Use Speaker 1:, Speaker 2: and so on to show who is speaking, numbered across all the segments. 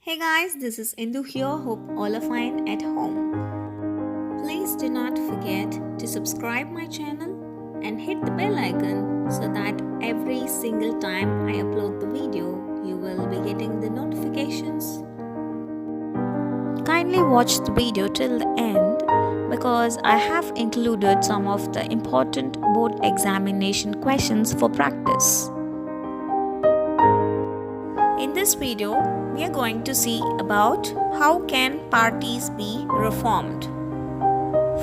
Speaker 1: Hey guys, this is Indhu here. Hope all are fine at home. Please do not forget to subscribe my channel and hit the bell icon so that every single time I upload the video, you will be getting the notifications. Kindly watch the video till the end because I have included some of the important board examination questions for practice. In this video, we are going to see about how can parties be reformed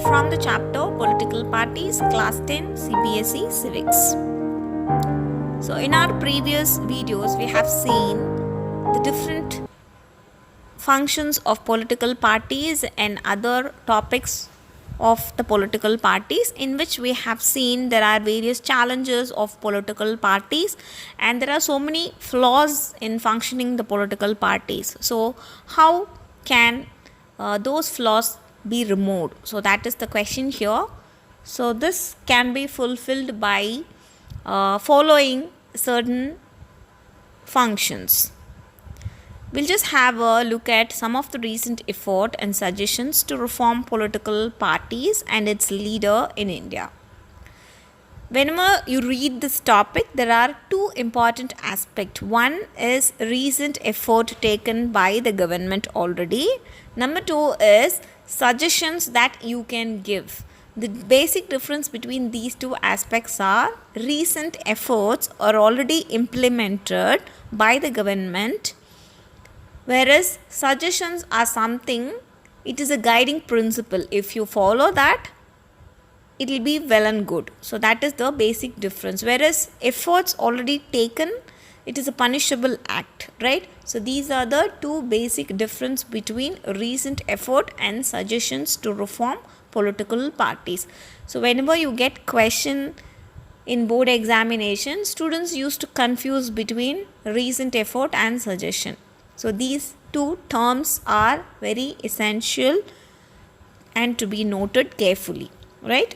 Speaker 1: from the chapter Political Parties, Class 10, Cbse, Civics. So in our previous videos, we have seen the different functions of political parties and other topics of the political parties, in which we have seen there are various challenges of political parties and there are so many flaws in functioning the political parties. So how can those flaws be removed? So that is the question here. So this can be fulfilled by following certain functions. We'll just have a look at some of the recent effort and suggestions to reform political parties and its leader in India. Whenever you read this topic, there are two important aspects. One is recent effort taken by the government already. Number two is suggestions that you can give. The basic difference between these two aspects are recent efforts are already implemented by the government, whereas suggestions are something, it is a guiding principle. If you follow that, it will be well and good. So that is the basic difference. Whereas efforts already taken, it is a punishable act, right? So these are the two basic difference between recent effort and suggestions to reform political parties. So whenever you get question in board examination, students used to confuse between recent effort and suggestion. So these two terms are very essential and to be noted carefully, right?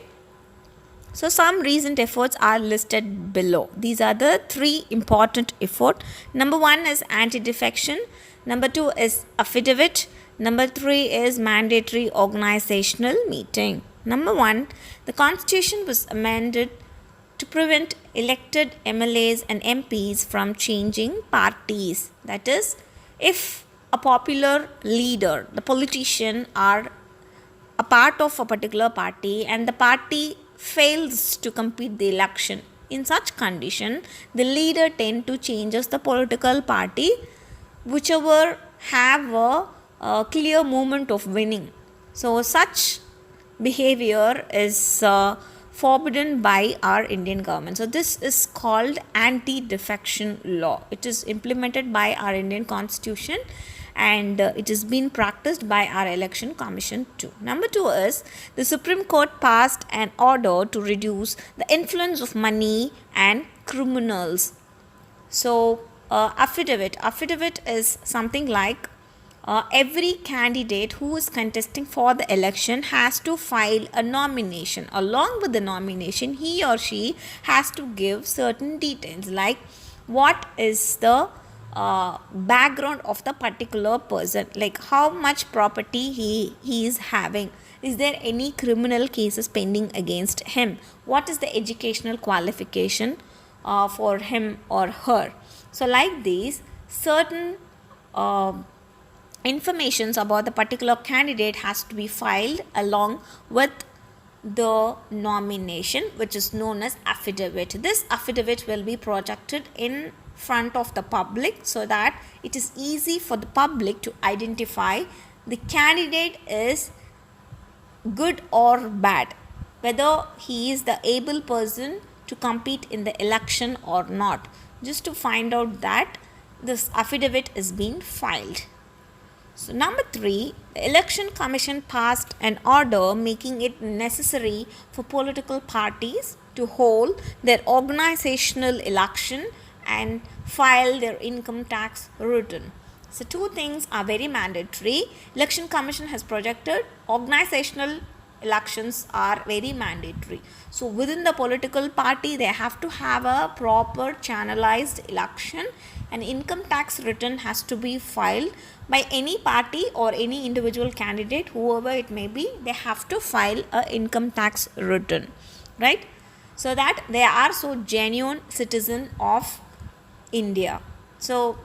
Speaker 1: So some recent efforts are listed below. These are the three important efforts. Number one is anti-defection. Number two is affidavit. Number three is mandatory organizational meeting. Number one, the constitution was amended to prevent elected MLAs and MPs from changing parties. That is, if a popular leader, the politician, are a part of a particular party and the party fails to compete the election, in such condition, the leader tend to changes the political party whichever have a clear moment of winning. So such behavior is forbidden by our Indian government. So this is called anti-defection law. It is implemented by our Indian constitution and it is being practiced by our election commission too. Number two is the Supreme Court passed an order to reduce the influence of money and criminals. So affidavit is something like every candidate who is contesting for the election has to file a nomination. Along with the nomination, he or she has to give certain details like what is the background of the particular person, like how much property he is having, is there any criminal cases pending against him, what is the educational qualification for him or her. So like these certain informations about the particular candidate has to be filed along with the nomination, which is known as affidavit. This affidavit will be projected in front of the public so that it is easy for the public to identify the candidate is good or bad, whether he is the able person to compete in the election or not. Just to find out that this affidavit is being filed. So number three, the Election Commission passed an order making it necessary for political parties to hold their organizational election and file their income tax return. So two things are very mandatory. Election Commission has projected organizational elections are very mandatory. So within the political party, they have to have a proper channelized election. An income tax return has to be filed by any party or any individual candidate, whoever it may be. They have to file a income tax return, right? So that they are so genuine citizen of India. So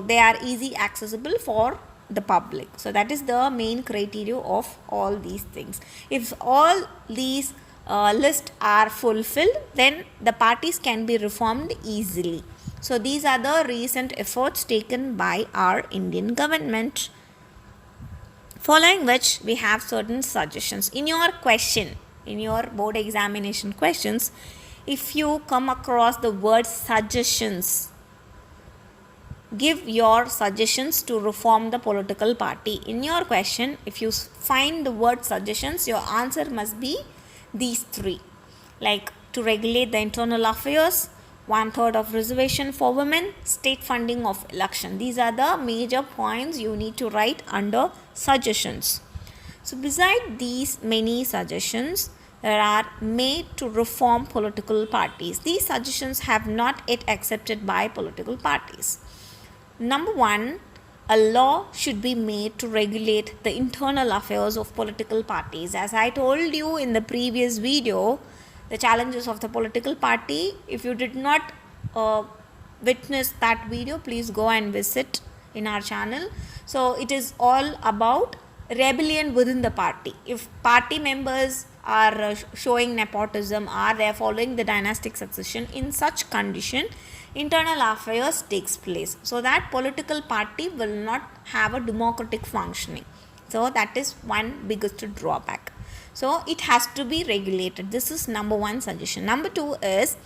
Speaker 1: they are easy accessible for the public. So that is the main criteria of all these things. If all these lists are fulfilled, then the parties can be reformed easily. So these are the recent efforts taken by our Indian government. Following which, we have certain suggestions. In your question, in your board examination questions, if you come across the word suggestions, give your suggestions to reform the political party. In your question, if you find the word suggestions, your answer must be these three, like to regulate the internal affairs, 1/3 of reservation for women, state funding of election. These are the major points you need to write under suggestions. So beside these many suggestions that are made to reform political parties, these suggestions have not yet accepted by political parties. Number one, a law should be made to regulate the internal affairs of political parties. As I told you in the previous video, the challenges of the political party, if you did not witness that video, please go and visit in our channel. So it is all about rebellion within the party. If party members are showing nepotism, or they are following the dynastic succession, in such condition internal affairs takes place, so that political party will not have a democratic functioning. So that is one biggest drawback. So it has to be regulated. This is number one suggestion. Number two is,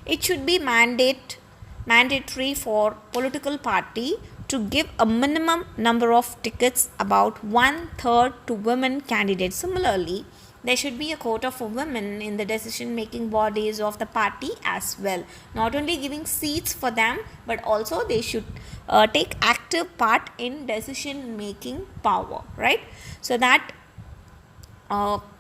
Speaker 1: it should be mandatory for political party to give a minimum number of tickets, about 1/3 to women candidates. Similarly, there should be a quota for women in the decision making bodies of the party as well. Not only giving seats for them, but also they should take active part in decision making power, right? So that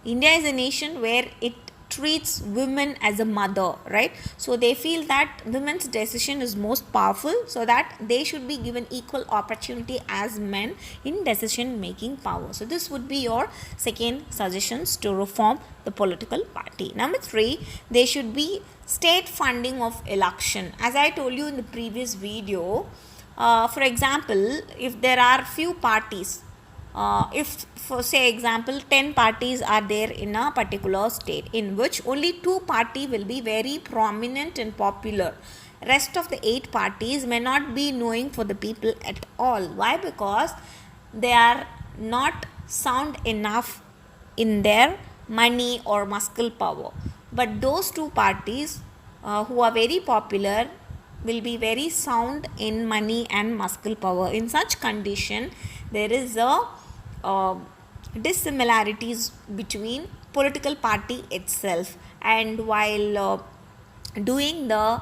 Speaker 1: India is a nation where it treats women as a mother, right? So they feel that women's decision is most powerful, so that they should be given equal opportunity as men in decision making power. So this would be your second suggestions to reform the political party. Number three, there should be state funding of election. As I told you in the previous video, for example, if there are few parties, if for say example 10 parties are there in a particular state, in which only 2 parties will be very prominent and popular, rest of the 8 parties may not be knowing for the people at all. Why? Because they are not sound enough in their money or muscle power. But those 2 parties who are very popular will be very sound in money and muscle power. In such condition, there is a dissimilarities between political party itself, and while doing the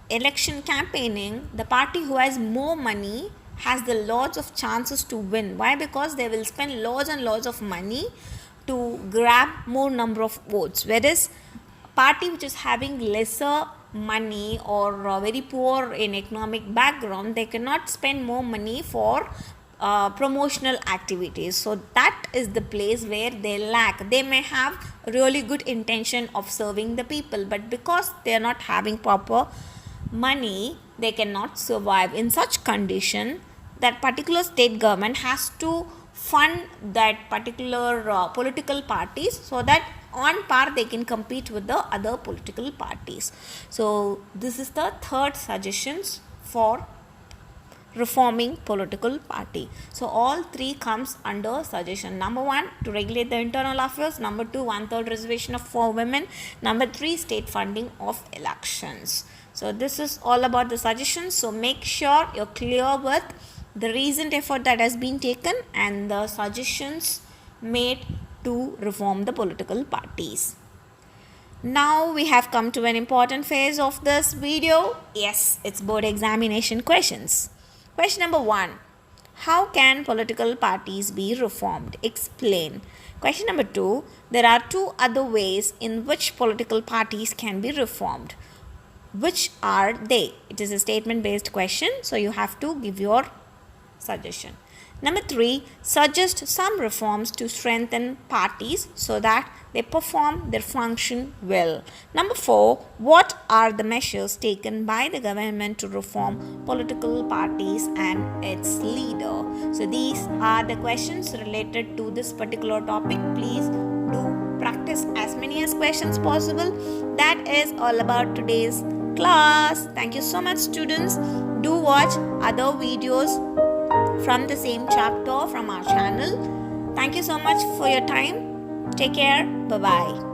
Speaker 1: election campaigning, the party who has more money has the lots of chances to win. Why? Because they will spend lots and lots of money to grab more number of votes, whereas party which is having lesser money or very poor in economic background, they cannot spend more money for promotional activities. So that is the place where they lack. They may have really good intention of serving the people, but because they are not having proper money, they cannot survive. In such condition, that particular state government has to fund that particular political parties, so that on par they can compete with the other political parties. So this is the third suggestions for reforming political party. So all 3 comes under suggestion. Number 1, to regulate the internal affairs. Number 2, 1/3 reservation for women. Number 3, state funding of elections. So this is all about the suggestions. So make sure you're clear with the recent effort that has been taken and the suggestions made to reform the political parties. Now we have come to an important phase of this video. Yes, it's board examination questions. Question number 1. How can political parties be reformed? Explain. Question number 2. There are two other ways in which political parties can be reformed. Which are they? It is a statement based question, so you have to give your suggestion. Number 3, suggest some reforms to strengthen parties so that they perform their function well. Number 4, what are the measures taken by the government to reform political parties and its leader? So these are the questions related to this particular topic. Please do practice as many as questions possible. That is all about today's class. Thank you so much, students. Do watch other videos from the same chapter from our channel. Thank you so much for your time. Take care. Bye-bye.